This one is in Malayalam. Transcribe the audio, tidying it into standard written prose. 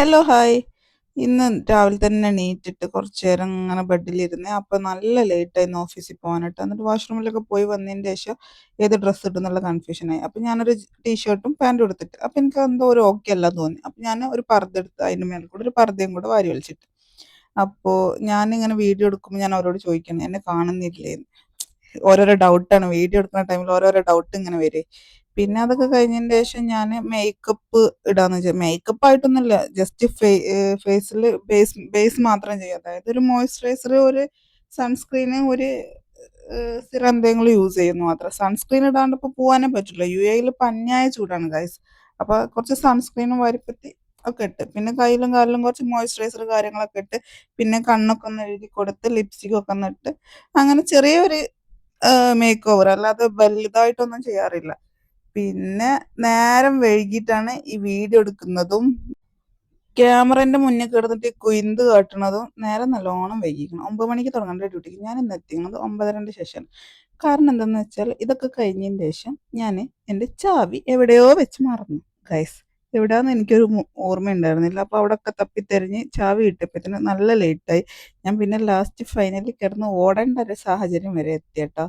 Hello hi. ഇന്ന് രാവിലെ തന്നെ എണീറ്റിട്ട് കുറച്ച് നേരം ഇങ്ങനെ ബെഡിലിരുന്ന്. അപ്പോൾ നല്ല ലേറ്റായിരുന്നു ഓഫീസിൽ പോകാനായിട്ട്. എന്നിട്ട് വാഷ്റൂമിലൊക്കെ പോയി വന്നതിന് ശേഷം ഏത് ഡ്രസ്സ് ഇടുന്നുള്ള കൺഫ്യൂഷനായി. അപ്പോൾ ഞാനൊരു ടീഷർട്ടും പാൻറ്റും എടുത്തിട്ട് അപ്പോൾ എനിക്ക് എന്തോ ഒരു ഓക്കെ അല്ല തോന്നി. അപ്പോൾ ഞാൻ ഒരു പർദ്ദ എടുത്ത് അതിൻ്റെ മേലെ കൂടെ ഒരു പർദ്ദയും കൂടെ വാരി വലിച്ചിട്ട്. അപ്പോൾ ഞാനിങ്ങനെ വീഡിയോ എടുക്കുമ്പോൾ ഞാൻ അവരോട് ചോദിക്കണം എന്നെ കാണുന്നില്ലേ എന്ന്. ഓരോരോ ഡൗട്ടാണ് വീഡിയോ എടുക്കുന്ന ടൈമിൽ ഓരോരോ ഡൗട്ട് ഇങ്ങനെ വരും. പിന്നെ അതൊക്കെ കഴിഞ്ഞതിന് ശേഷം ഞാൻ മേക്കപ്പ് ഇടാന്ന് വെച്ചാൽ മേക്കപ്പ് ആയിട്ടൊന്നുമില്ല, ജസ്റ്റ് ഫേസിൽ ബേസ് മാത്രം ചെയ്യും. അതായത് ഒരു മോയ്സ്ചറൈസർ, ഒരു സൺസ്ക്രീന്, ഒരു സിറം എന്തെങ്കിലും യൂസ് ചെയ്യുന്നു മാത്രം. സൺസ്ക്രീൻ ഇടാണ്ട് ഇപ്പോൾ പോകാനേ പറ്റില്ല, യു എയിൽ പഞ്ഞായ ചൂടാണ് ഗൈസ്. അപ്പോൾ കുറച്ച് സൺസ്ക്രീനും വാരിപ്പറ്റി ഒക്കെ ഇട്ട്, പിന്നെ കയ്യിലും കാലിലും കുറച്ച് മോയ്സ്ചറൈസർ കാര്യങ്ങളൊക്കെ ഇട്ട്, പിന്നെ കണ്ണൊക്കെ ഒന്ന് എഴുതി കൊടുത്ത് ലിപ്സ്റ്റിക് ഒക്കെ ഒന്ന് ഇട്ട്, അങ്ങനെ ചെറിയൊരു മേക്ക് ഓവർ, അല്ലാതെ വലുതായിട്ടൊന്നും ചെയ്യാറില്ല. പിന്നെ നേരം വൈകിട്ടാണ് ഈ വീഡിയോ എടുക്കുന്നതും ക്യാമറേന്റെ മുന്നിൽ കിടന്നിട്ട് ഈ കുയിന്ത് കാട്ടണതും നേരം നല്ലോണം വൈകിക്കണം. 9 മണിക്ക് തുടങ്ങേണ്ട ഡ്യൂട്ടിക്ക് ഞാൻ ഇന്ന് എത്തിക്കുന്നത് 9:30 ശേഷമാണ്. കാരണം എന്താണെന്ന് വെച്ചാൽ ഇതൊക്കെ കഴിഞ്ഞതിന് ശേഷം ഞാൻ എൻ്റെ ചാവി എവിടെയോ വെച്ച് മറന്നു ഗൈസ്. എവിടെയാന്ന് എനിക്കൊരു ഓർമ്മ ഉണ്ടായിരുന്നില്ല. അപ്പോൾ അവിടെയൊക്കെ തപ്പിത്തെറിഞ്ഞ് ചാവി കിട്ടിയപ്പോഴത്തേന് നല്ല ലേറ്റായി. ഞാൻ പിന്നെ ലാസ്റ്റ് ഫൈനലി കിടന്ന് ഓടേണ്ട ഒരു സാഹചര്യം വരെ എത്തിയട്ടോ.